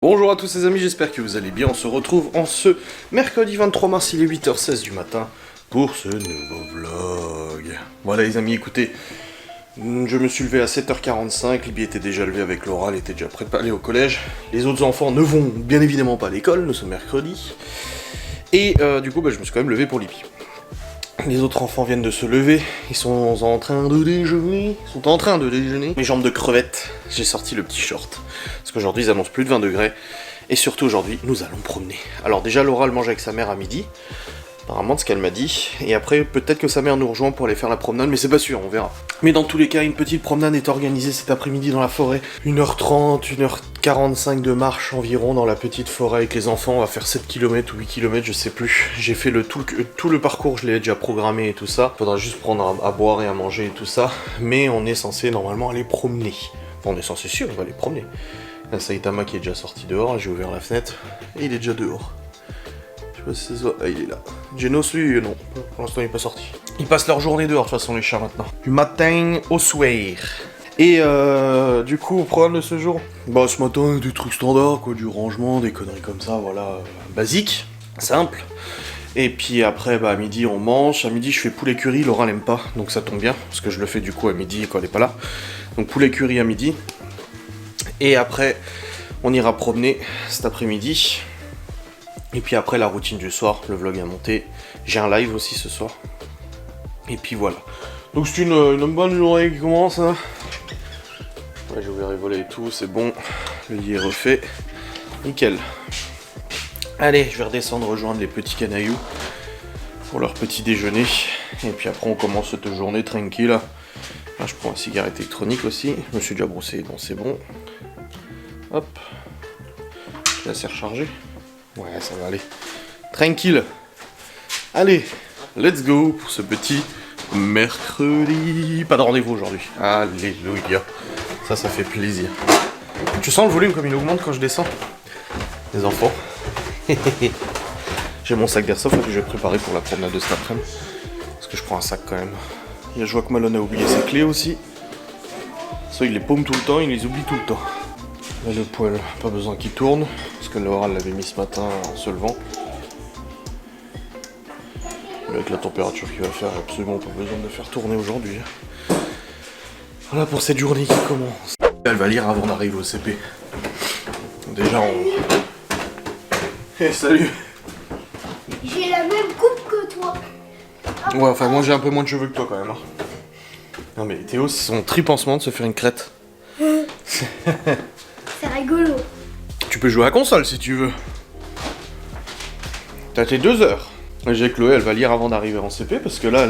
Bonjour à tous les amis, j'espère que vous allez bien. On se retrouve en ce mercredi 23 mars, il est 8h16 du matin pour ce nouveau vlog. Voilà les amis, écoutez, je me suis levé à 7h45, Libby était déjà levé avec Laura, elle était déjà prête à aller au collège. Les autres enfants ne vont bien évidemment pas à l'école, nous sommes mercredi. Et du coup, je me suis quand même levé pour Libby. Les autres enfants viennent de se lever, ils sont en train de déjeuner, Mes jambes de crevettes, j'ai sorti le petit short. Parce qu'aujourd'hui ils annoncent plus de 20 degrés. Et surtout aujourd'hui, nous allons promener. Alors déjà Laura elle mange avec sa mère à midi. Apparemment de ce qu'elle m'a dit. Et après peut-être que sa mère nous rejoint pour aller faire la promenade, mais c'est pas sûr, on verra. Mais dans tous les cas, une petite promenade est organisée cet après-midi dans la forêt. 1h30, 1h45 de marche environ dans la petite forêt avec les enfants. On va faire 7 km ou 8 km, je sais plus. J'ai fait tout le parcours, je l'ai déjà programmé et tout ça. Faudra juste prendre à boire et à manger et tout ça. Mais on est censé normalement aller promener. Enfin, on est censé sûr, on va aller promener. Là, Saitama qui est déjà sorti dehors, j'ai ouvert la fenêtre. Et il est déjà dehors. Je sais pas si ça se voit. Ah, il est là. Genos, lui, non. Pour l'instant, il est pas sorti. Ils passent leur journée dehors, de toute façon, les chats, maintenant. Du matin au soir. Et du coup, au programme de ce jour, ce matin, des trucs standards, quoi, du rangement, des conneries comme ça, voilà, basique, simple. Et puis après, à midi, on mange. À midi, je fais poulet curry, Laura n'aime pas, donc ça tombe bien, parce que je le fais du coup à midi quand elle est pas là. Donc poulet curry à midi. Et après, on ira promener cet après-midi. Et puis après, la routine du soir, le vlog est monté. J'ai un live aussi ce soir. Et puis voilà. Donc c'est une bonne journée qui commence. Hein. Ouais, j'ai ouvert les volets et tout, c'est bon. Le lit est refait. Nickel. Allez, je vais redescendre rejoindre les petits canailloux pour leur petit déjeuner. Et puis après, on commence cette journée tranquille. Là, je prends une cigarette électronique aussi. Je me suis déjà brossé, donc c'est bon. Hop. Là, c'est rechargé. Ouais, ça va aller. Tranquille. Allez, let's go pour ce petit mercredi. Pas de rendez-vous aujourd'hui. Alléluia. Ça fait plaisir. Tu sens le volume comme il augmente quand je descends? Les enfants. J'ai mon sac d'airsoft que je vais préparer pour la promenade de cet après-midi. Parce que je prends un sac quand même. Je vois que Malone a oublié ses clés aussi. Ça, il les paume tout le temps, il les oublie tout le temps. Là, le poêle, pas besoin qu'il tourne. Parce que Laura l'avait mis ce matin en se levant. Avec la température qu'il va faire, absolument pas besoin de le faire tourner aujourd'hui. Voilà pour cette journée qui commence. Elle va lire avant d'arriver au CP. Déjà on... Hey, salut. J'ai la même coupe que toi. Ouais, enfin moi j'ai un peu moins de cheveux que toi quand même. Hein. Non mais Théo, c'est son trip en ce moment de se faire une crête. C'est rigolo. Tu peux jouer à la console si tu veux. T'as tes 2 heures. J'ai Chloé, elle va lire avant d'arriver en CP parce que là,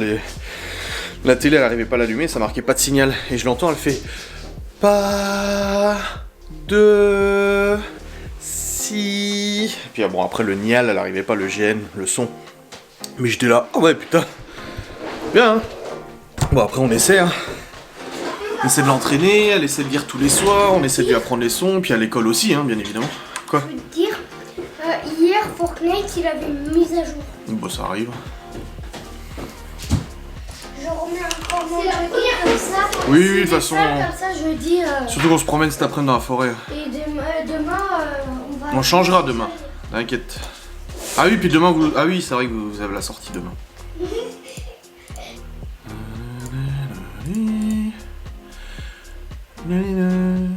la télé, elle n'arrivait pas à l'allumer, ça marquait pas de signal. Et je l'entends, elle fait pas de si. Et puis bon, après le nial, elle n'arrivait pas, le GN, le son. Mais j'étais là, ah ouais, putain. Bien, hein. Bon, après on essaie, hein. On essaie de l'entraîner, elle essaie de lire tous les soirs, on essaie de lui apprendre les sons, puis à l'école aussi, hein, bien évidemment. Quoi? Je veux te dire, hier, Fortnite, il avait une mise à jour. Bon, ça arrive. Je remets encore mon truc comme ça. Oui, de toute façon. Comme ça, je dis. Surtout qu'on se promène cet après-midi dans la forêt. Et demain, on va. On changera demain, t'inquiète. Ah oui, puis demain, vous... Ah oui, c'est vrai que vous avez la sortie demain.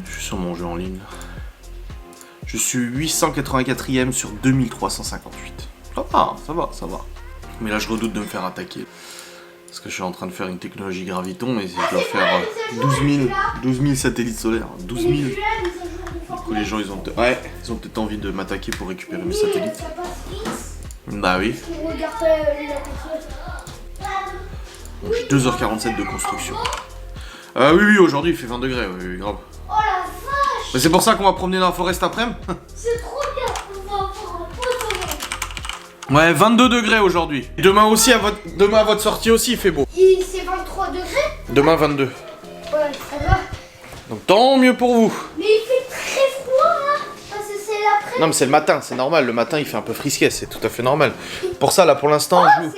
Je suis sur mon jeu en ligne. Je suis 884ème sur 2358. Ça va. Mais là, je redoute de me faire attaquer. Parce que je suis en train de faire une technologie graviton et je dois faire 12 000 satellites solaires. 12 000. Du coup, les gens, ils ont peut-être envie de m'attaquer pour récupérer mes satellites. Bah oui. Donc, j'ai 2h47 de construction. Oui, aujourd'hui, il fait 20 degrés. Oui, grave. Oh la vache! Mais c'est pour ça qu'on va promener dans la forêt cet après-midi. C'est trop bien! On va faire un pot. Ouais, 22 degrés aujourd'hui. Demain aussi, demain à votre sortie aussi, il fait beau. C'est 23 degrés? Demain, 22. Ouais, ça va. Donc tant mieux pour vous. Mais il fait très froid, hein, parce que c'est l'après. Non, mais c'est le matin, c'est normal. Le matin, il fait un peu frisquet, c'est tout à fait normal. Pour ça, là, pour l'instant, je joue.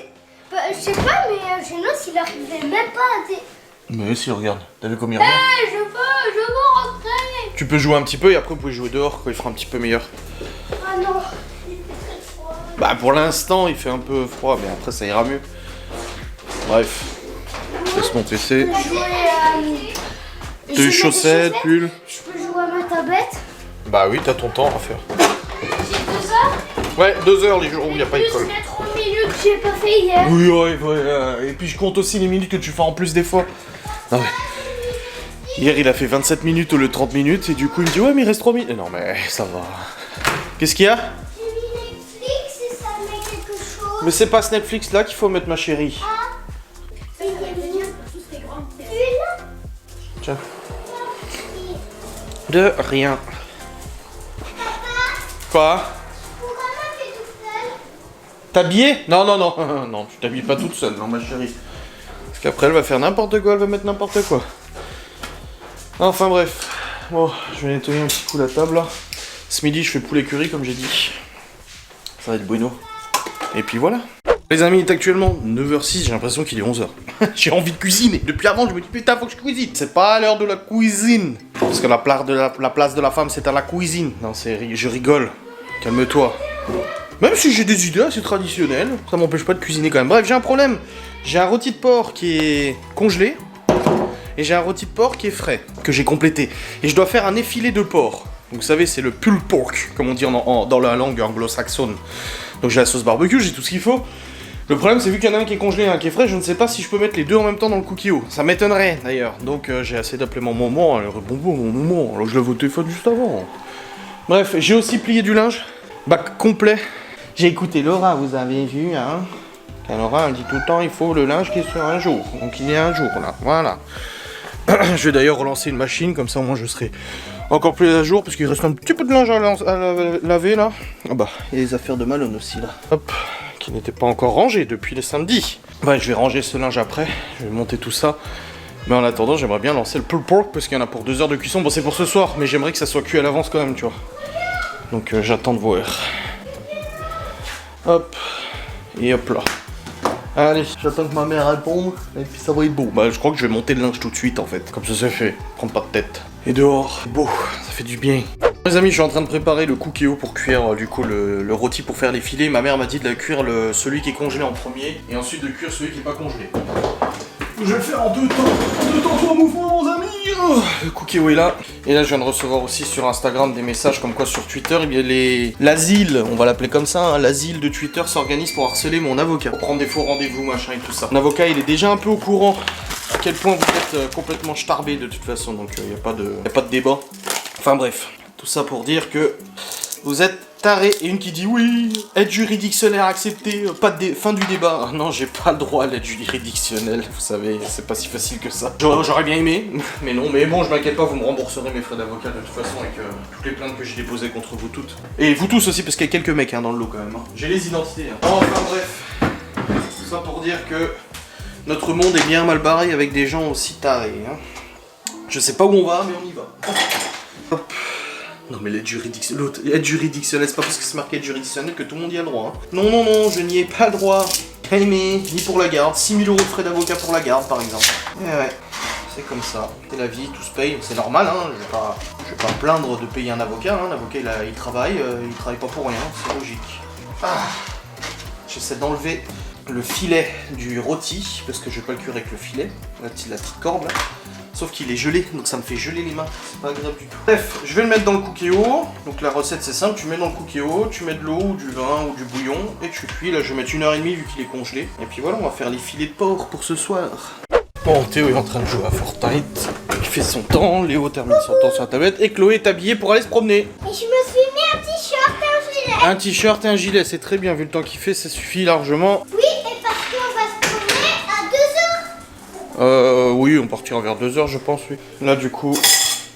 Je sais pas, mais Genos, il arrivait même pas à... Mais si, regarde. T'as vu comme il regarde? Je veux rentrer. Tu peux jouer un petit peu et après vous pouvez jouer dehors quand il fera un petit peu meilleur. Ah non, il fait très froid. Bah pour l'instant il fait un peu froid mais après ça ira mieux. Bref, laisse mon PC. Tes chaussettes, pull. Je peux jouer à ma tablette. Bah oui, t'as ton temps à faire. J'ai 2 heures. Ouais, 2 heures les jours où il n'y a pas Plus école. les 30 minutes que j'ai pas fait hier. Oui, ouais. Et puis je compte aussi les minutes que tu fais en plus des fois. Non mais... Hier il a fait 27 minutes au lieu de 30 minutes et du coup il me dit ouais mais il reste 3 minutes. Non mais ça va. Qu'est-ce qu'il y a? J'ai mis Netflix et ça met quelque chose. Mais c'est pas ce Netflix là qu'il faut mettre ma chérie. Il y a une Tiens. De rien. Quoi? Pourquoi maman fait toute seule? T'habiller? Non, non, tu t'habilles pas toute seule, non ma chérie. Parce qu'après elle va faire n'importe quoi, elle va mettre n'importe quoi. Enfin bref. Bon, je vais nettoyer un petit coup la table là. Ce midi je fais poulet curry comme j'ai dit. Ça va être bueno. Et puis voilà. Les amis, il est actuellement 9h06, j'ai l'impression qu'il est 11h. J'ai envie de cuisiner. Depuis avant, je me dis putain, faut que je cuisine. C'est pas l'heure de la cuisine. Parce que la place de la femme, c'est à la cuisine. Non, je rigole. Calme-toi. Même si j'ai des idées assez traditionnelles, ça m'empêche pas de cuisiner quand même. Bref, j'ai un problème. J'ai un rôti de porc qui est congelé. Et j'ai un rôti de porc qui est frais, que j'ai complété. Et je dois faire un effilé de porc. Donc, vous savez, c'est le pulled pork, comme on dit dans la langue anglo-saxonne. Donc j'ai la sauce barbecue, j'ai tout ce qu'il faut. Le problème, c'est vu qu'il y en a un qui est congelé et un qui est frais, je ne sais pas si je peux mettre les deux en même temps dans le cookie-o. Ça m'étonnerait d'ailleurs. Donc j'ai essayé d'appeler mon maman, elle répond bon, mon maman, alors je l'avais au téléphone juste avant. Bref, j'ai aussi plié du linge, bac complet. J'ai écouté Laura, vous avez vu, hein. Car Laura, elle dit tout le temps, il faut le linge qui est sur un jour. Donc il y a un jour là, voilà. Je vais d'ailleurs relancer une machine, comme ça au moins je serai encore plus à jour, parce qu'il reste un petit peu de linge à laver là. Ah bah, il y a les affaires de Malone aussi là. Hop, qui n'étaient pas encore rangées depuis le samedi. Ouais, je vais ranger ce linge après, je vais monter tout ça. Mais en attendant, j'aimerais bien lancer le pulled pork, parce qu'il y en a pour 2 heures de cuisson. Bon, c'est pour ce soir, mais j'aimerais que ça soit cuit à l'avance quand même, tu vois. Donc j'attends de voir. Hop, et hop là. Allez, j'attends que ma mère réponde, et puis ça va être beau. Bah, je crois que je vais monter le linge tout de suite, en fait. Comme ça, c'est fait. Prends pas de tête. Et dehors, c'est beau, ça fait du bien. Les amis, je suis en train de préparer le cookie-o pour cuire, du coup, le rôti pour faire les filets. Ma mère m'a dit de la cuire celui qui est congelé en premier, et ensuite de cuire celui qui est pas congelé. Je vais le faire en 2 temps, 3 mouvements, mes amis. Oh, le cookie-o est là. Et là, je viens de recevoir aussi sur Instagram des messages comme quoi sur Twitter, eh bien l'asile, on va l'appeler comme ça, hein, l'asile de Twitter s'organise pour harceler mon avocat. Pour prendre des faux rendez-vous, machin et tout ça. Mon avocat, il est déjà un peu au courant à quel point vous êtes complètement starbé de toute façon, donc il n'y a pas de débat. Enfin bref, tout ça pour dire que vous êtes taré. Et une qui dit oui, aide juridictionnelle acceptée, pas de fin du débat. Ah non, j'ai pas le droit à l'aide juridictionnelle, vous savez, c'est pas si facile que ça. J'aurais bien aimé, mais non, mais bon, je m'inquiète pas, vous me rembourserez mes frais d'avocat de toute façon avec toutes les plaintes que j'ai déposées contre vous toutes. Et vous tous aussi, parce qu'il y a quelques mecs hein, dans le lot quand même. Hein. J'ai les identités. Hein. Enfin bref, tout ça pour dire que notre monde est bien mal barré avec des gens aussi tarés. Hein. Je sais pas où on va, mais on y va. Hop. Non mais l'aide juridictionnelle, c'est pas parce que c'est marqué aide juridictionnelle que tout le monde y a le droit. Hein. Non, je n'y ai pas le droit. Aimé, ni pour la garde. 6 000 € de frais d'avocat pour la garde par exemple. Ouais, c'est comme ça. C'est la vie, tout se paye, c'est normal, hein. Je vais pas me plaindre de payer un avocat, hein. L'avocat il travaille pas pour rien, c'est logique. Ah. J'essaie d'enlever le filet du rôti, parce que je vais pas le cuire avec le filet, la petite corde là. Sauf qu'il est gelé, donc ça me fait geler les mains, c'est pas agréable du tout. Bref, je vais le mettre dans le cookie-o. Donc la recette c'est simple, tu mets dans le cookie-o, tu mets de l'eau ou du vin ou du bouillon et tu cuis. Là je vais mettre 1h30 vu qu'il est congelé. Et puis voilà, on va faire les filets de porc pour ce soir. Bon, Théo est en train de jouer à Fortnite. Il fait son temps, Léo termine son temps sur la tablette et Chloé est habillée pour aller se promener. Et je me suis mis un t-shirt et un gilet. Un t-shirt et un gilet, c'est très bien, vu le temps qu'il fait, ça suffit largement. Oui, et parce qu'on va se promener à 2h. Oui, on partira vers 2h je pense, oui. Là du coup,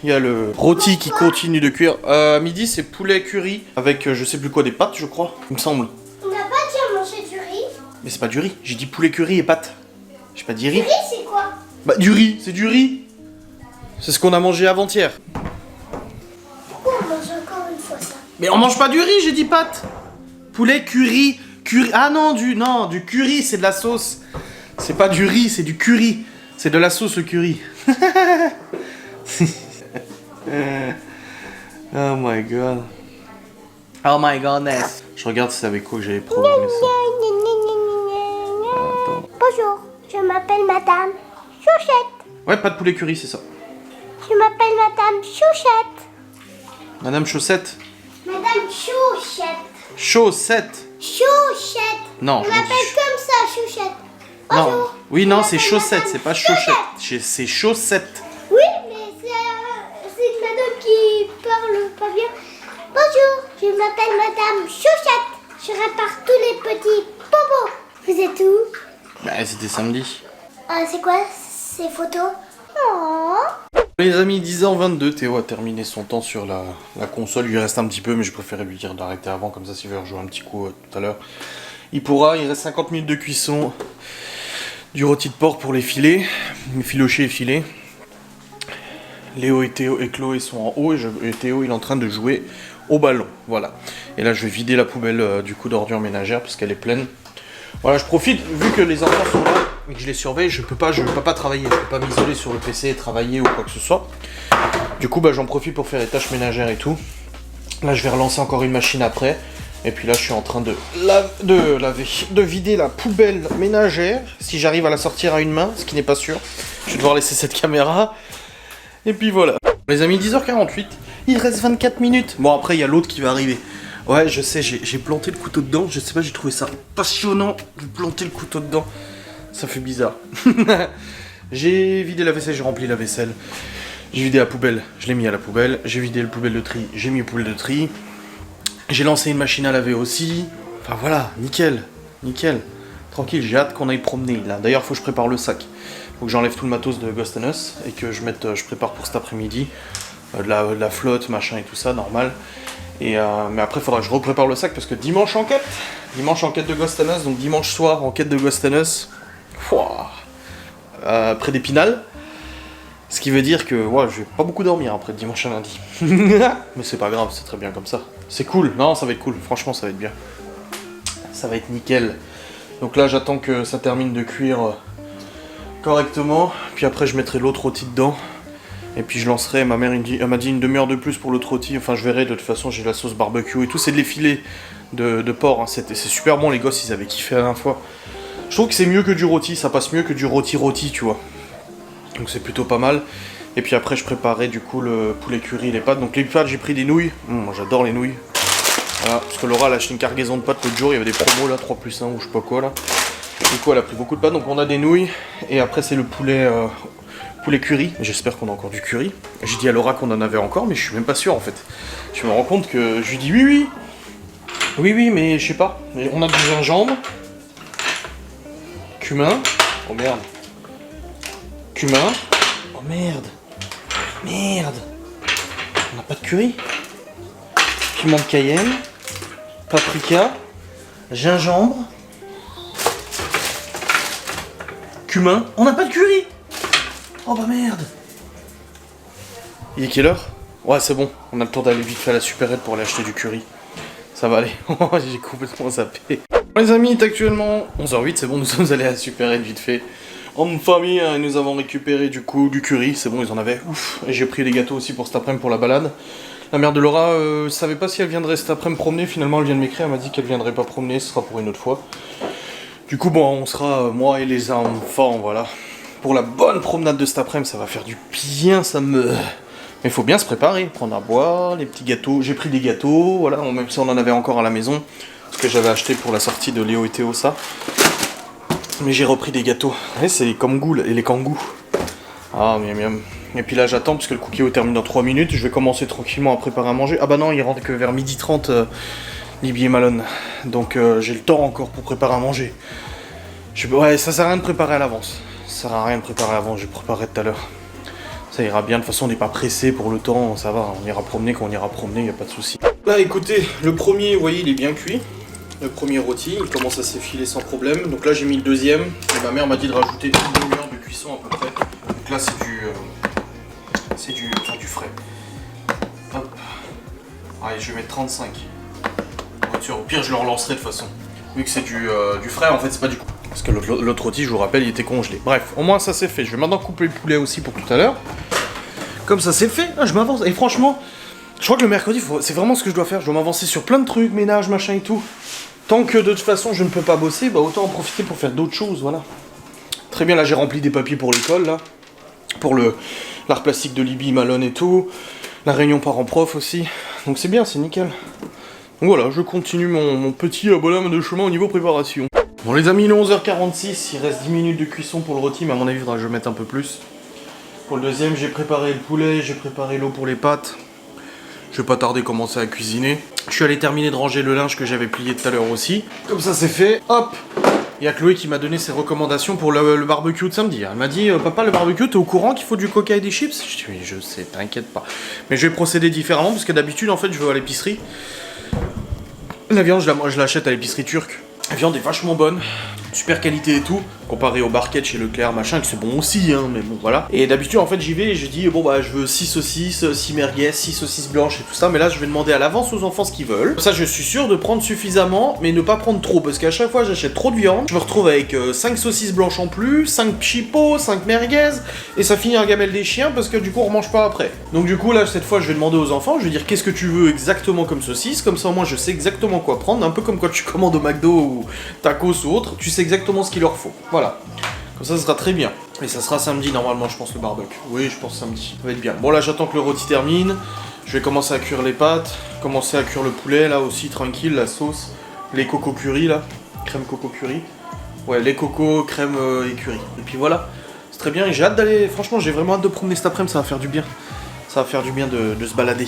il y a le rôti qui continue de cuire. À midi c'est poulet curry avec je sais plus quoi, des pâtes je crois, il me semble. On n'a pas déjà mangé du riz. Mais c'est pas du riz, j'ai dit poulet curry et pâtes. J'ai pas dit riz. Du riz c'est quoi? Bah du riz, c'est du riz. C'est ce qu'on a mangé avant-hier. Pourquoi on mange encore une fois ça? Mais on mange pas du riz, j'ai dit pâtes. Poulet curry, ah non, du curry, c'est de la sauce. C'est pas du riz, c'est du curry. C'est de la sauce au curry. Oh my god. Oh my godness. Je regarde si c'est avec quoi que j'avais programmé ça. Attends. Bonjour, je m'appelle Madame Chouchette. Ouais, pas de poulet curry, c'est ça. Je m'appelle Madame Chouchette. Madame Chaussette. Madame Chouchette. Chaussette. Chouchette. Non, Je je m'appelle dis... comme ça, Chouchette. Non. Bonjour. Oui, Je non, c'est m'appelle chaussette, Madame c'est pas Chouchette. chaussette. C'est chaussette. Oui, mais c'est une madame qui parle pas bien. Bonjour, je m'appelle Madame Chouchette. Je répare tous les petits bobos. Vous êtes où? Bah, c'était samedi. C'est quoi ces photos? Oh. Les amis, 10h22, Théo a terminé son temps sur la console. Il lui reste un petit peu, mais je préférais lui dire d'arrêter avant, comme ça s'il veut rejouer un petit coup tout à l'heure. Il pourra, il reste 50 minutes de cuisson. Du rôti de porc pour les filets, filocher et filets. Léo et Théo et Chloé sont en haut et Théo il est en train de jouer au ballon. Voilà. Et là je vais vider la poubelle du coup d'ordures ménagères parce qu'elle est pleine. Voilà, je profite, vu que les enfants sont là et que je les surveille, je peux pas travailler, je peux pas m'isoler sur le PC et travailler ou quoi que ce soit. Du coup bah j'en profite pour faire les tâches ménagères et tout. Là je vais relancer encore une machine après. Et puis là je suis en train de vider la poubelle ménagère. Si j'arrive à la sortir à une main, ce qui n'est pas sûr. Je vais devoir laisser cette caméra. Et puis voilà. Les amis, 10h48, il reste 24 minutes. Bon après il y a l'autre qui va arriver. Ouais je sais, j'ai planté le couteau dedans. Je sais pas, j'ai trouvé ça passionnant de planter le couteau dedans. Ça fait bizarre. J'ai vidé la vaisselle, j'ai rempli la vaisselle. J'ai vidé la poubelle, je l'ai mis à la poubelle. J'ai vidé le poubelle de tri, j'ai mis au poubelle de tri. J'ai lancé une machine à laver aussi. Enfin voilà, nickel, nickel. Tranquille, j'ai hâte qu'on aille promener là. D'ailleurs, faut que je prépare le sac. Faut que j'enlève tout le matos de Ghost and Us et que je prépare pour cet après-midi. De la flotte, machin et tout ça, normal. Mais après, il faudra que je reprépare le sac parce que dimanche en quête. Dimanche en quête de Ghost and Us, donc dimanche soir en quête de Ghost and Us. Près d'Épinal. Ce qui veut dire que ouais, je vais pas beaucoup dormir après dimanche à lundi. Mais c'est pas grave, c'est très bien comme ça. C'est cool, non, ça va être cool, franchement ça va être bien. Ça va être nickel. Donc là j'attends que ça termine de cuire correctement. Puis après je mettrai l'autre rôti dedans. Et puis je lancerai, ma mère elle m'a dit une demi-heure de plus pour l'autre rôti. Enfin je verrai, de toute façon j'ai la sauce barbecue et tout. C'est de les filets de porc, hein. C'est super bon, les gosses ils avaient kiffé la dernière fois. Je trouve que c'est mieux que du rôti, ça passe mieux que du rôti tu vois. Donc c'est plutôt pas mal. Et puis après je préparerai du coup le poulet curry et les pâtes. Donc les pâtes j'ai pris des nouilles. Moi j'adore les nouilles. Voilà, parce que Laura elle a acheté une cargaison de pâtes l'autre jour, il y avait des promos là, 3+1 ou je sais pas quoi là. Du coup elle a pris beaucoup de pâtes, donc on a des nouilles. Et après c'est le poulet curry. J'espère qu'on a encore du curry. J'ai dit à Laura qu'on en avait encore, mais je suis même pas sûr en fait. Je me rends compte que je lui dis oui, mais je sais pas. On a du gingembre. Cumin. Oh merde. Cumin. Oh merde. Merde. On n'a pas de curry. Piment de Cayenne. Paprika. Gingembre. Cumin. On n'a pas de curry. Oh bah merde. Il est quelle heure? Ouais c'est bon. On a le temps d'aller vite fait à la supérette pour aller acheter du curry. Ça va aller. J'ai complètement zappé. Les amis, il est actuellement 11h08. C'est bon, nous sommes allés à la supérette vite fait. En famille, nous avons récupéré du coup du curry, c'est bon, ils en avaient, ouf. Et j'ai pris des gâteaux aussi pour cet après-midi pour la balade. La mère de Laura savait pas si elle viendrait cet après-midi promener, finalement elle vient de m'écrire, elle m'a dit qu'elle viendrait pas promener, ce sera pour une autre fois. Du coup bon, on sera, moi et les enfants, voilà. Pour la bonne promenade de cet après-midi, ça va faire du bien, ça me... Mais il faut bien se préparer, prendre à boire, les petits gâteaux, j'ai pris des gâteaux, voilà, même si on en avait encore à la maison, ce que j'avais acheté pour la sortie de Léo et Théo, ça. Mais j'ai repris des gâteaux. Ouais, c'est les kangous et les kangous. Ah, miam miam. Et puis là, j'attends parce que le cookie termine dans 3 minutes. Je vais commencer tranquillement à préparer à manger. Ah bah non, il rentre que vers 12h30, Libby et Malone. Donc j'ai le temps encore pour préparer à manger. Ouais, ça sert à rien de préparer à l'avance. Ça sert à rien de préparer à l'avance, je préparerai tout à l'heure. Ça ira bien, de toute façon on n'est pas pressé pour le temps, ça va. On ira promener quand on ira promener, y a pas de souci. Là écoutez, le premier, vous voyez, il est bien cuit. Le premier rôti, il commence à s'effiler sans problème. Donc là j'ai mis le deuxième. Et ma mère m'a dit de rajouter une demi-heure de cuisson à peu près. Donc là c'est du frais. Hop. Allez, je vais mettre 35. Au pire je le relancerai de toute façon. Vu que c'est du frais, en fait c'est pas du coup. Parce que l'autre rôti, je vous rappelle, il était congelé. Bref, au moins ça c'est fait. Je vais maintenant couper le poulet aussi pour tout à l'heure. Comme ça c'est fait, je m'avance. Et franchement, Je crois que le mercredi, c'est vraiment ce que je dois faire. Je dois m'avancer sur plein de trucs, ménage, machin et tout. Tant que de toute façon je ne peux pas bosser, bah autant en profiter pour faire d'autres choses, voilà. Très bien, là j'ai rempli des papiers pour l'école, là. Pour l'art plastique de Libye, Malone et tout. La réunion parents-prof aussi. Donc c'est bien, c'est nickel. Donc voilà, je continue mon petit bonhomme de chemin au niveau préparation. Bon les amis, il est 11h46, il reste 10 minutes de cuisson pour le rôti, mais à mon avis il faudra que je mette un peu plus. Pour le deuxième, j'ai préparé le poulet, j'ai préparé l'eau pour les pâtes. Je vais pas tarder à commencer à cuisiner. Je suis allé terminer de ranger le linge que j'avais plié tout à l'heure aussi. Comme ça c'est fait, hop. Il y a Chloé qui m'a donné ses recommandations pour le barbecue de samedi. Elle m'a dit, papa, le barbecue, t'es au courant qu'il faut du coca et des chips? Je dis, oui, je sais, t'inquiète pas. Mais je vais procéder différemment parce que d'habitude, en fait, je vais à l'épicerie. La viande, je l'achète à l'épicerie turque. La viande est vachement bonne, super qualité et tout, comparé au barquette chez Leclerc, machin, que c'est bon aussi, hein, mais bon, voilà. Et d'habitude, en fait, j'y vais et je dis, bon, bah, je veux 6 saucisses, 6 merguez, 6 saucisses blanches et tout ça, mais là, je vais demander à l'avance aux enfants ce qu'ils veulent. Comme ça, je suis sûr de prendre suffisamment, mais ne pas prendre trop, parce qu'à chaque fois, j'achète trop de viande, je me retrouve avec 5 saucisses blanches en plus, 5 chipots, 5 merguez, et ça finit un gamelle des chiens, parce que du coup, on mange pas après. Donc, du coup, là, cette fois, je vais demander aux enfants, je vais dire, qu'est-ce que tu veux exactement comme saucisse, comme ça, moi, je sais exactement quoi prendre, un peu comme quand tu commandes au McDo ou tacos ou autre, tu sais exactement ce qu'il leur faut. Voilà. Comme ça sera très bien. Et ça sera samedi normalement, je pense, le barbecue. Oui, je pense samedi. Ça va être bien. Bon, là, j'attends que le rôti termine. Je vais commencer à cuire les pâtes. Commencer à cuire le poulet, là aussi, tranquille. La sauce. Les coco curry, là. Crème coco curry. Ouais, les cocos, crème et curry. Et puis voilà. C'est très bien. Et j'ai hâte d'aller... Franchement, j'ai vraiment hâte de promener cet après-midi. Ça va faire du bien. Ça va faire du bien de se balader.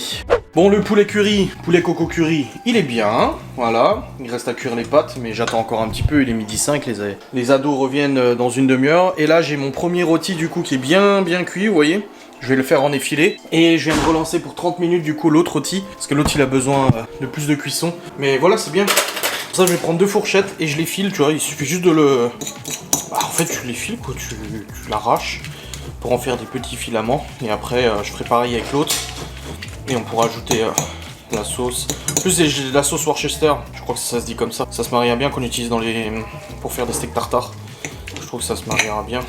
Bon, le poulet curry, poulet coco curry, il est bien, voilà. Il reste à cuire les pâtes, mais j'attends encore un petit peu, il est 12h05, les ados reviennent dans une demi-heure. Et là, j'ai mon premier rôti, du coup, qui est bien cuit, vous voyez. Je vais le faire en effilé. Et je viens de relancer pour 30 minutes, du coup, l'autre rôti, parce que l'autre, il a besoin de plus de cuisson. Mais voilà, c'est bien. Pour ça, je vais prendre 2 fourchettes et je les file, tu vois, il suffit juste de le... Bah, en fait, tu les files, quoi, tu l'arraches pour en faire des petits filaments. Et après, je ferai pareil avec l'autre. Et on pourra ajouter la sauce. En plus, j'ai de la sauce Worcester. Je crois que ça se dit comme ça. Ça se mariera bien qu'on utilise pour faire des steaks tartare. Je trouve que ça se mariera bien.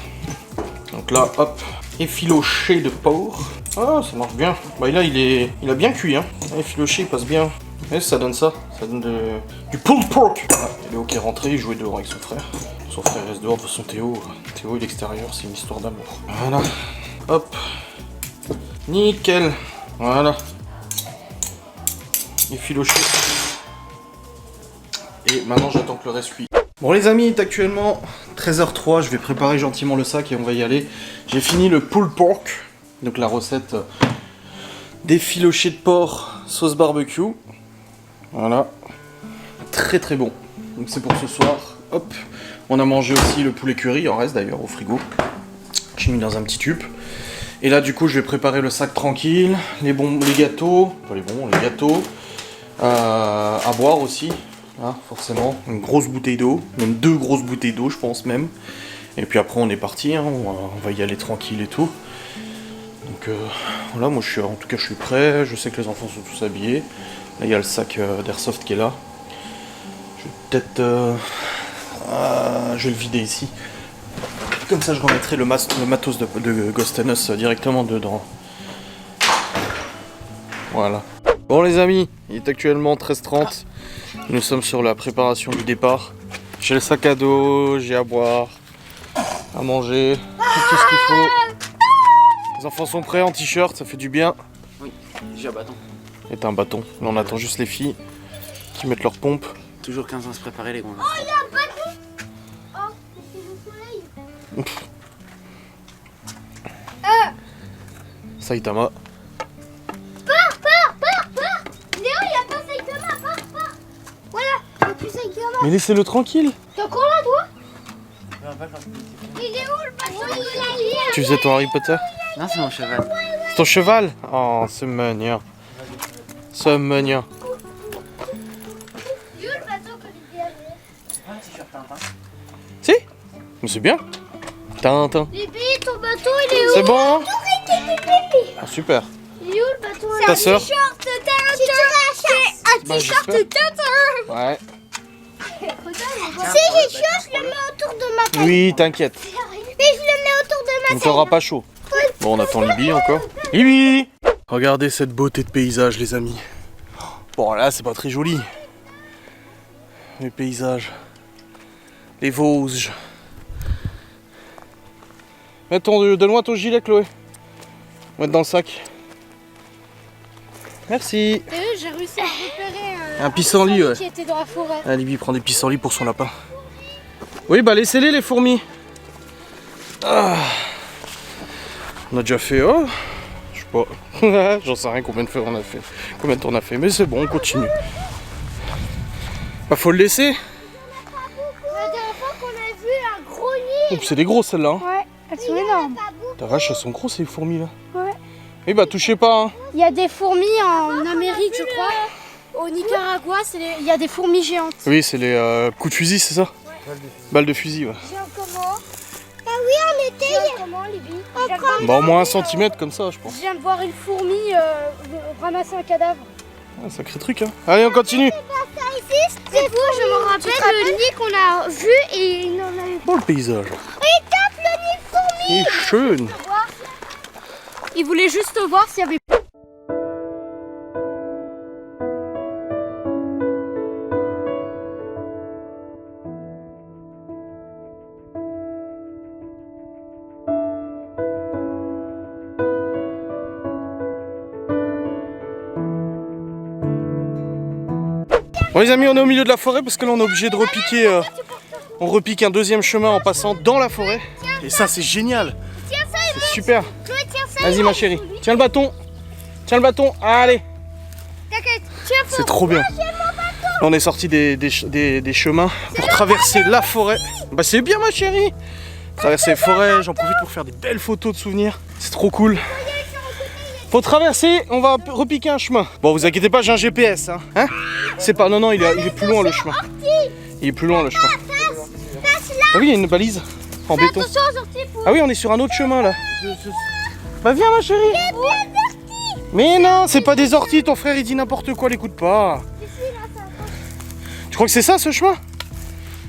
Donc là, hop. Effiloché de porc. Ah, ça marche bien. Bah là, il a bien cuit. Hein. Effiloché, il passe bien. Et ça donne ça. Ça donne du pulled pork. Voilà. Léo qui est rentré, il jouait dehors avec son frère. Son frère reste dehors, de son Théo. Théo, il est extérieur, c'est une histoire d'amour. Voilà. Hop. Nickel. Voilà. Effiloché. Et maintenant j'attends que le reste cuit. Bon les amis, il est actuellement 13h03, je vais préparer gentiment le sac et on va y aller. J'ai fini le pulled pork, donc la recette d'effiloché de porc sauce barbecue. Voilà. Très très bon. Donc c'est pour ce soir. Hop. On a mangé aussi le poulet curry, il en reste d'ailleurs au frigo. J'ai mis dans un petit tube. Et là, du coup, je vais préparer le sac tranquille, les gâteaux, pas les gâteaux, à boire aussi, hein, forcément, une grosse bouteille d'eau, même 2 grosses bouteilles d'eau, je pense même. Et puis après, on est parti, hein, on va y aller tranquille et tout. Donc voilà, moi, en tout cas, je suis prêt, je sais que les enfants sont tous habillés. Là, il y a le sac d'Airsoft qui est là. Je vais peut-être... je vais le vider ici. Comme ça, je remettrai le matos de Ghost and Us directement dedans. Voilà. Bon les amis, il est actuellement 13h30. Nous sommes sur la préparation du départ. J'ai le sac à dos, j'ai à boire, à manger, tout ce qu'il faut. Les enfants sont prêts en t-shirt, ça fait du bien. Oui, j'ai un bâton. Et t'as un bâton. Là on attend juste les filles qui mettent leur pompe. Toujours 15 ans à se préparer les grands. Oh, il y a un bâton. Oh, c'est le soleil. Saitama. Pars. Léo, il n'y a pas Saitama, pars. Voilà, il n'y a plus Saitama. Mais laissez-le tranquille. T'es encore là, toi? Il est où le bâton? Tu faisais ton Harry Potter? Non, c'est mon cheval. C'est ton cheval? Oh, c'est mignon. C'est mignon. Il est où le bâton que j'ai dit? Un t-shirt Tintin. Si? Mais c'est bien. Tintin. Bébé, ton bâton, il est où? C'est bon? Bébé. Ah, super. Il est où le bâton? Ta sœur? C'est un Bah, t-shirt j'espère. Tintin. Ouais. Si j'ai chaud, je le mets autour de ma tête. Oui, t'inquiète. Mais je le mets autour de ma On tête. t'aura pas chaud. Bon, on attend Libye encore. Libye! Regardez cette beauté de paysage, les amis. Bon, là, c'est pas très joli. Les paysages. Les Vosges. Donne-moi ton gilet, Chloé. Mettre dans le sac. Merci. J'ai réussi à repérer Un pissenlit, ouais. qui était dans la forêt. Ah, Libby prend des pissenlits pour son lapin. Oui, bah laissez-les, les fourmis. Ah. On a déjà fait, oh, je sais pas. J'en sais rien combien de fois on a fait. Combien de temps on a fait, mais c'est bon, on continue. Bah, faut le laisser. La dernière fois qu'on a vu un gros nid. Oh, c'est des grosses celles-là. Hein. Ouais, elles sont énormes. Ta vache, elles sont grosses ces fourmis là. Ouais. Oui, bah touchez pas. Hein. Il y a des fourmis en Amérique, je crois. Au Nicaragua, il y a des fourmis géantes. Oui, c'est les coups de fusil, c'est ça? Ouais. Balles de fusil, ouais. Tiens, comment? Ah oui, on était. Comment, Libby? Bah, au moins 1 centimètre comme ça, je pense. Je viens de voir une fourmi ramasser un cadavre. Ah, sacré truc, hein. Allez, on continue. C'est fou, je me rappelle le nid qu'on a vu et il en a eu. Bon, le paysage. Il tape le nid de fourmi. C'est schön. Il voulait juste voir s'il y avait. Bon les amis, on est au milieu de la forêt parce que là on est obligé de repiquer. On repique un deuxième chemin en passant dans la forêt. Et ça c'est génial. C'est super. Vas-y ma chérie, tiens le bâton. Tiens le bâton, allez. C'est trop bien. Là, on est sorti des chemins pour traverser la forêt. Bah c'est bien ma chérie. Traverser les forêts, j'en profite pour faire des belles photos de souvenirs. C'est trop cool. Faut traverser, on va repiquer un chemin. Bon, vous inquiétez pas, j'ai un GPS. Hein, c'est pas. Non, il est plus loin le chemin. Il est plus loin le chemin. Ah oui, il y a une balise en béton. Ah oui, on est sur un autre chemin là. Bah viens ma chérie. Mais non, c'est pas des orties, ton frère il dit n'importe quoi, l'écoute pas. Tu crois que c'est ça ce chemin?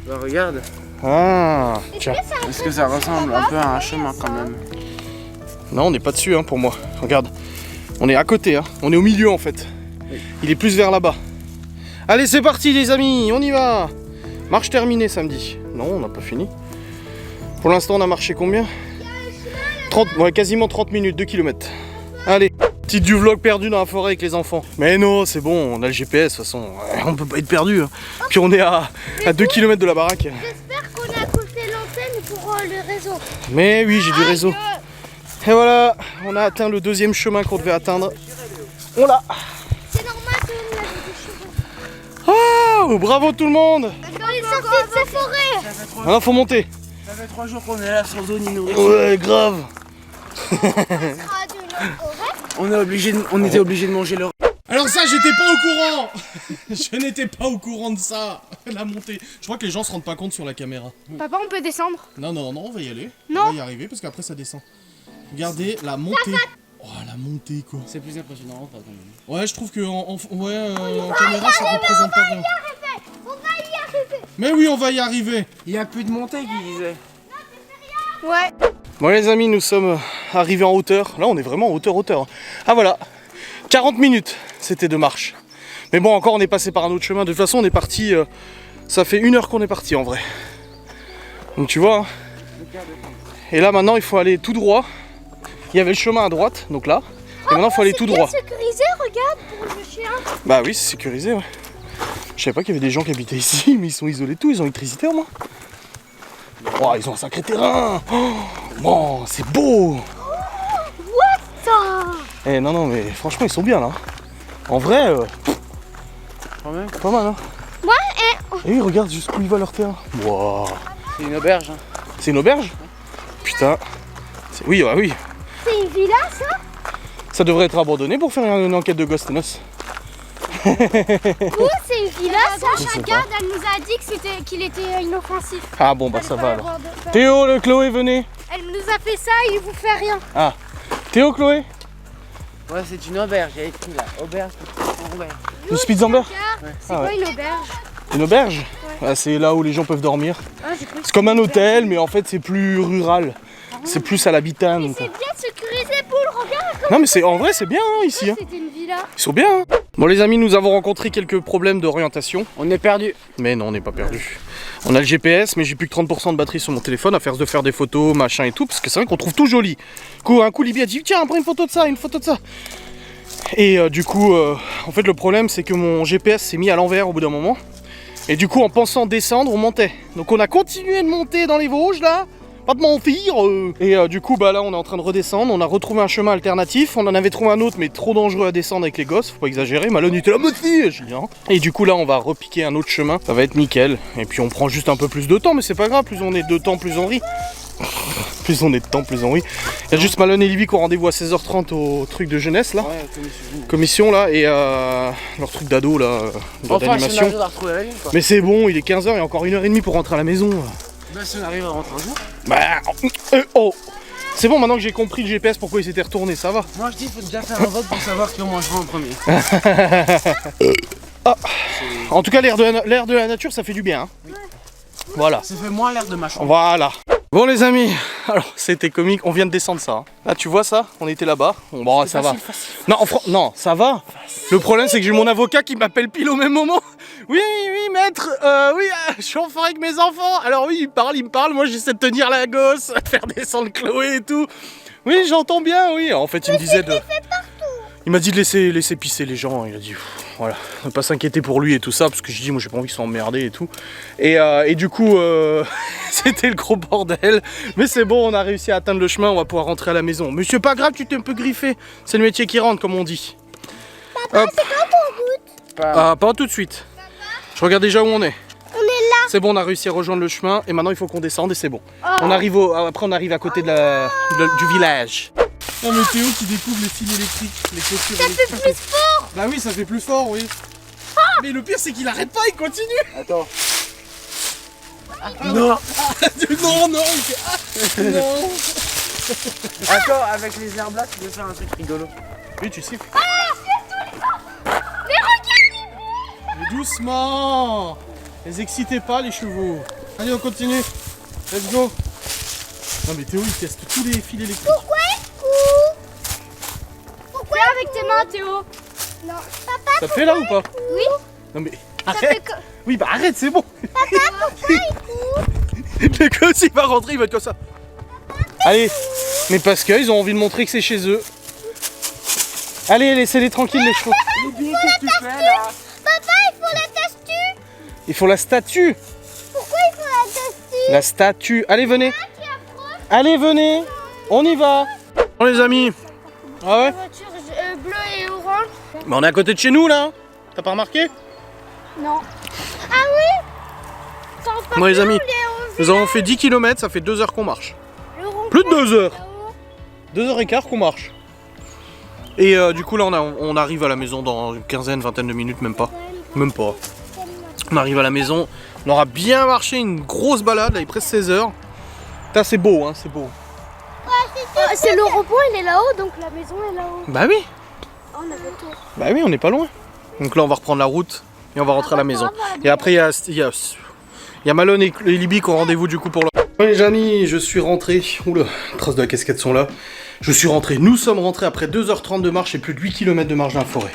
Bah regarde. Ah, tiens. Est-ce que ça ressemble un peu à un chemin quand même? Non, on n'est pas dessus pour moi. Regarde, on est à côté, on est au milieu en fait. Il est plus vers là-bas. Allez, c'est parti les amis, on y va. Marche terminée samedi. Non, on n'a pas fini. Pour l'instant, on a marché combien? 30, ouais, quasiment 30 minutes, 2 km. Allez, petite du vlog perdu dans la forêt avec les enfants. Mais non, c'est bon, on a le GPS de toute façon. On peut pas être perdu. Puis on est à 2 km de la baraque. J'espère qu'on a coupé l'antenne pour le réseau. Mais oui, j'ai du réseau. Et voilà, on a atteint le deuxième chemin qu'on devait atteindre. On l'a. C'est normal que nous avons des chevaux. Oh, bravo tout le monde. On est sorti de cette forêt. Alors faut monter. Ça fait 3 jours qu'on est là sans eau ni nourriture. Ouais, grave. On était obligé de manger le. Alors ça, j'étais pas au courant. Je n'étais pas au courant de ça. La montée. Je crois que les gens se rendent pas compte sur la caméra. Papa, on peut descendre? Non, on va y aller. Non. On va y arriver parce qu'après ça descend. Regardez la montée. Oh, la montée quoi. C'est plus impressionnant quand même. Ouais, je trouve que en caméra ça représente pas bien. On va y arriver. Mais oui, on va y arriver. Il y a plus de montée qui disait. Ouais. Bon les amis, nous sommes arrivés en hauteur. Là, on est vraiment en hauteur. Ah voilà. 40 minutes, c'était de marche. Mais bon, encore on est passé par un autre chemin. De toute façon, on est parti. Ça fait 1 heure qu'on est parti en vrai. Donc tu vois. Et là maintenant, il faut aller tout droit. Il y avait le chemin à droite, donc là. Et maintenant, il faut aller tout droit. C'est sécurisé, regarde, pour le chien. Bah oui, c'est sécurisé, ouais. Je savais pas qu'il y avait des gens qui habitaient ici, mais ils sont isolés de tout. Ils ont l'électricité au moins. Oh, ils ont un sacré terrain. Oh, bon, c'est beau. Eh non, mais franchement, ils sont bien là. En vrai, Quand même. pas mal, hein. Ouais, Et oui, regarde jusqu'où il va leur terrain. Wow. C'est une auberge. C'est une auberge? Putain. Oui, bah oui. c'est une villa, ça? Ça devrait être abandonné pour faire une enquête de Ghost Notes. Ou c'est une villa, ça? Je sais La garde, elle nous a dit qu'il était inoffensif. Ah bon, bah ça va Elle alors. devrait avoir de- Théo, le Chloé, venez. Elle nous a fait ça, il vous fait rien. Ah. Théo, Chloé. Ouais, c'est une auberge, il y a écrit là. Auberge, auberge. Le Spitzamber. C'est Ah quoi ouais. une auberge? Une auberge? Ah, c'est là où les gens peuvent dormir. Ah, j'ai cru que C'est comme un hôtel, mais en fait c'est plus rural. C'est plus à l'habitat. donc. c'est bien sécurisé, Poule, regarde Non mais c'est en vrai c'est bien hein, ici. Hein. C'était une villa. Ils sont bien. Hein. Bon les amis, nous avons rencontré quelques problèmes d'orientation. On est perdu. Mais non, on n'est pas perdu. On a le GPS, mais j'ai plus que 30% de batterie sur mon téléphone à faire de faire des photos, machin et tout, parce que c'est vrai qu'on trouve tout joli. Un coup Libye a dit tiens, prends une photo de ça, une photo de ça. Et du coup, en fait le problème c'est que mon GPS s'est mis à l'envers au bout d'un moment. Et du coup en pensant descendre, on montait. Donc on a continué de monter dans les Vosges là. Pas de mentir. Et du coup bah là on est en train de redescendre. On a retrouvé un chemin alternatif. On en avait trouvé un autre mais trop dangereux à descendre avec les gosses. Faut pas exagérer. Malone était là moitié. Et du coup là on va repiquer un autre chemin. Ça va être nickel. Et puis on prend juste un peu plus de temps. Mais c'est pas grave. Plus on est de temps plus on rit. Plus on est de temps plus on rit. Il y a juste Malone et Libby qui ont rendez-vous à 16h30 au truc de jeunesse là. Ouais, Commission là. Et leur truc d'ado là. D'animation. Mais c'est bon. Il est 15h. Il y a encore 1h30 pour rentrer à la maison. Bah si on arrive à rentrer un jour. Bah oh. C'est bon maintenant que j'ai compris le GPS pourquoi il s'était retourné, ça va. Moi je dis il faut déjà faire un vote pour savoir qui on mangera en premier. Ah. En tout cas l'air de la nature ça fait du bien hein. Oui. Voilà. Ça fait moins l'air de ma chambre. Voilà. Bon les amis, alors c'était comique, on vient de descendre ça. Hein. Là tu vois ça, on était là-bas. Bon ça va. Facile. Non, non, ça va. Le problème c'est que j'ai mon avocat qui m'appelle pile au même moment. Oui maître, oui, je suis enfin avec mes enfants. Alors oui, il me parle, moi j'essaie de tenir la gosse, de faire descendre Chloé et tout. Oui, j'entends bien, oui. En fait, il me disait de... Il m'a dit de laisser pisser les gens. Il a dit, voilà, ne pas s'inquiéter pour lui et tout ça, parce que je dis, moi j'ai pas envie qu'ils soient emmerdés et tout. Et du coup, c'était le gros bordel. Mais c'est bon, on a réussi à atteindre le chemin, on va pouvoir rentrer à la maison. Monsieur, pas grave, tu t'es un peu griffé. C'est le métier qui rentre, comme on dit. Papa, c'est quand ton route? Pas tout de suite. Je regarde déjà où on est. On est là. C'est bon, on a réussi à rejoindre le chemin et maintenant il faut qu'on descende et c'est bon. Après on arrive à côté du village. Non mais Théo qui découvre les fils électriques, les clôtures électriques. Ça fait plus fort. Bah oui, ça fait plus fort, oui. Mais le pire c'est qu'il arrête pas, il continue. Attends. Non. Non. Non. Attends, avec les herbes là, tu peux faire un truc rigolo. Oui, tu siffles. Mais regarde. Mais doucement. Les excitez pas les chevaux. Allez, on continue. Let's go. Non mais Théo il teste tous les fils électriques. Pourquoi il court? Pourquoi avec tes mains, Théo? Non. Papa, Ça te fait là ou pas? oui. Non mais Ça arrête. fait que... Oui bah arrête, c'est bon. Papa, pourquoi il court? Le gosse il va rentrer, il va être comme ça. Allez, mais parce qu'ils ont envie de montrer que c'est chez eux. Allez, laissez-les tranquilles les chevaux. Qu'est-ce que tu fais là? Papa, il faut la statue. Il faut la statue. Pourquoi il faut la statue? La statue. Allez, venez. Allez, venez. On y va. Bon les amis. Ah ouais? La voiture bleue et orange. Mais on est à côté de chez nous là. T'as pas remarqué? Non. Ah oui. Bon les amis, nous avons fait 10 km, ça fait 2 heures qu'on marche. Le Plus de 2 heures. 2h15 qu'on marche. Et du coup là on arrive à la maison dans une quinzaine, vingtaine de minutes, même pas. Même pas. On arrive à la maison, on aura bien marché, une grosse balade, là il est presque 16h. Putain c'est beau hein, c'est beau. c'est le rond-point, il est là-haut, donc la maison est là-haut. Bah oui. Oh, on a fait tout. Bah oui, on n'est pas loin. Donc là on va reprendre la route et on va rentrer à la maison. Et après il y a Malone et Libby qui ont rendez-vous du coup pour le... Ouais les amis, je suis rentré. Oula, les traces de la casquette sont là. Je suis rentré, nous sommes rentrés après 2h30 de marche et plus de 8 km de marche dans la forêt.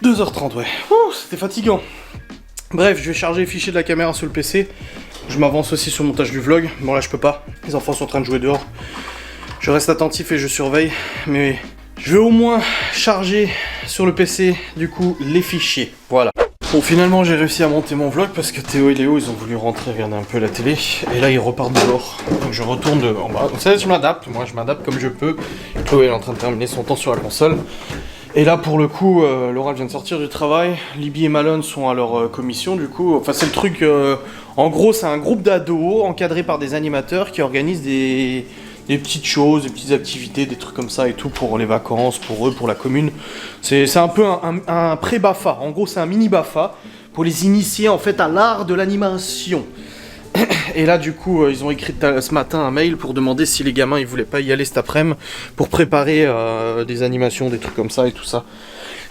2h30 ouais. Ouh, c'était fatigant. Bref, je vais charger les fichiers de la caméra sur le PC. Je m'avance aussi sur le montage du vlog. Bon là je peux pas, les enfants sont en train de jouer dehors. Je reste attentif et je surveille. Mais je vais au moins charger sur le PC du coup les fichiers. Voilà. Bon finalement j'ai réussi à monter mon vlog parce que Théo et Léo ils ont voulu rentrer regarder un peu la télé. Et là ils repartent dehors. Donc je retourne en bas. Vous savez je m'adapte, moi je m'adapte comme je peux. Chloé elle est en train de terminer son temps sur la console. Et là pour le coup, Laura vient de sortir du travail, Libby et Malone sont à leur commission du coup. Enfin c'est le truc, en gros c'est un groupe d'ados encadré par des animateurs qui organisent des petites choses, des petites activités, des trucs comme ça et tout pour les vacances, pour eux, pour la commune. C'est un peu un pré-BAFA, en gros c'est un mini BAFA pour les initier en fait à l'art de l'animation. Et là du coup ils ont écrit ce matin un mail pour demander si les gamins ils voulaient pas y aller cet après-midi pour préparer des animations, des trucs comme ça et tout ça.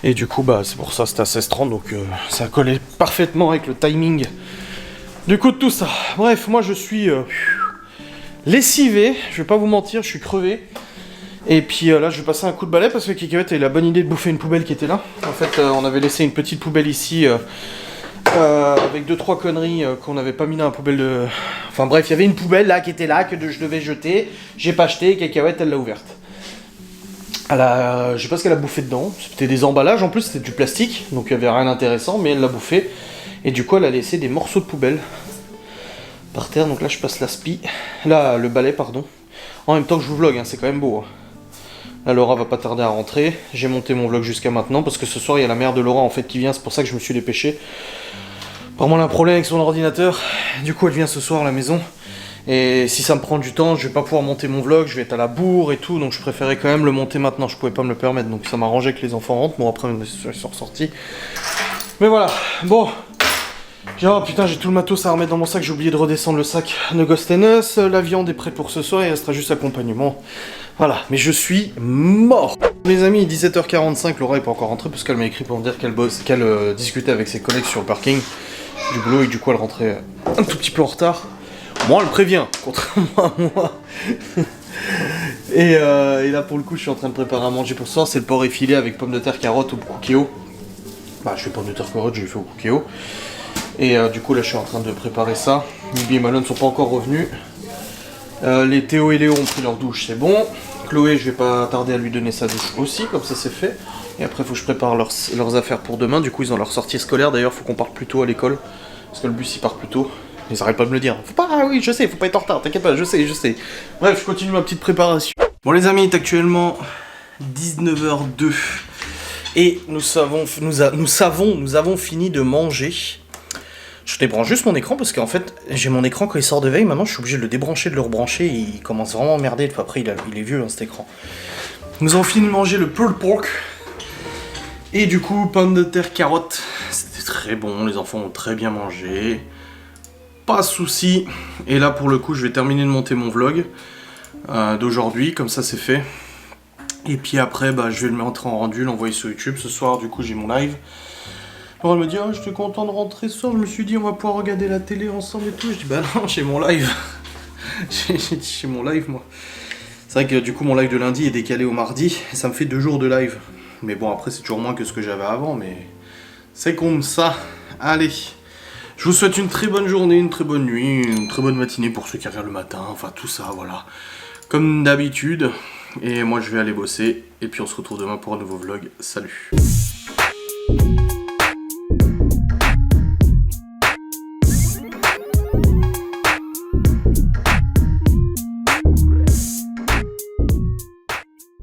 Et du coup bah c'est pour ça c'était à 16h30 donc ça collait parfaitement avec le timing du coup de tout ça. Bref moi je suis lessivé, je vais pas vous mentir, je suis crevé. Et puis là je vais passer un coup de balai parce que Cacahuète a eu la bonne idée de bouffer une poubelle qui était là. En fait on avait laissé une petite poubelle ici avec 2-3 conneries qu'on n'avait pas mis dans la poubelle de... Enfin bref, il y avait une poubelle là qui était là que je devais jeter. J'ai pas acheté, Cacahuète elle l'a ouverte. Je sais pas ce qu'elle a bouffé dedans. C'était des emballages en plus, c'était du plastique. Donc il y avait rien d'intéressant mais elle l'a bouffé. Et du coup elle a laissé des morceaux de poubelle par terre. Donc là je passe l'aspi. Là le balai pardon. En même temps que je vous vlog, hein, c'est quand même beau. Hein. Là, Laura va pas tarder à rentrer. J'ai monté mon vlog jusqu'à maintenant parce que ce soir il y a la mère de Laura en fait qui vient. C'est pour ça que je me suis dépêché. Apparemment elle a un problème avec son ordinateur. Du coup elle vient ce soir à la maison. Et si ça me prend du temps, je vais pas pouvoir monter mon vlog. Je vais être à la bourre et tout. Donc je préférais quand même le monter maintenant. Je pouvais pas me le permettre. Donc ça m'arrangeait que les enfants rentrent. Bon après ils sont ressortis. Mais voilà. Bon. Oh putain, j'ai tout le matos à remettre dans mon sac, j'ai oublié de redescendre le sac de Ghost and Us. La viande est prête pour ce soir, il restera juste accompagnement. Voilà, mais je suis mort. Les amis, 17h45, Laura est pas encore rentrée parce qu'elle m'a écrit pour me dire qu'elle discutait avec ses collègues sur le parking du boulot et du coup elle rentrait un tout petit peu en retard. Moi elle prévient, contrairement à moi. et là pour le coup je suis en train de préparer à manger pour ce soir, c'est le porc effilé avec pommes de terre, carottes au cookéo. Bah je fais pommes de terre, carottes, je l'ai fait au cookéo. Et du coup là je suis en train de préparer ça. Bibi et Malone ne sont pas encore revenus. Les Théo et Léo ont pris leur douche, c'est bon. Chloé je vais pas tarder à lui donner sa douche aussi, comme ça c'est fait. Et après il faut que je prépare leurs affaires pour demain. Du coup ils ont leur sortie scolaire, d'ailleurs il faut qu'on parte plus tôt à l'école. Parce que le bus il part plus tôt. Ils arrêtent pas de me le dire. Faut pas, ah oui je sais, faut pas être en retard, t'inquiète pas, je sais. Bref je continue ma petite préparation. Bon les amis, il est actuellement 19h02. Et nous avons fini de manger. Je débranche juste mon écran parce qu'en fait j'ai mon écran quand il sort de veille, maintenant je suis obligé de le débrancher, de le rebrancher et il commence vraiment à emmerder. Après il est vieux hein, cet écran. Nous avons fini de manger le pulled pork et du coup pommes de terre, carottes. C'était très bon, les enfants ont très bien mangé. Pas de soucis. Et là pour le coup je vais terminer de monter mon vlog d'aujourd'hui, comme ça c'est fait. Et puis après bah, je vais le mettre en rendu, l'envoyer sur YouTube. Ce soir du coup j'ai mon live. Alors elle me dit oh, j'étais content de rentrer ce soir, je me suis dit on va pouvoir regarder la télé ensemble et tout. Je dis bah non, j'ai mon live. j'ai mon live moi. C'est vrai que du coup mon live de lundi est décalé au mardi et ça me fait 2 jours de live. Mais bon après c'est toujours moins que ce que j'avais avant, mais c'est comme ça. Allez, je vous souhaite une très bonne journée, une très bonne nuit, une très bonne matinée pour ceux qui arrivent le matin, enfin tout ça voilà. Comme d'habitude. Et moi je vais aller bosser et puis on se retrouve demain pour un nouveau vlog. Salut.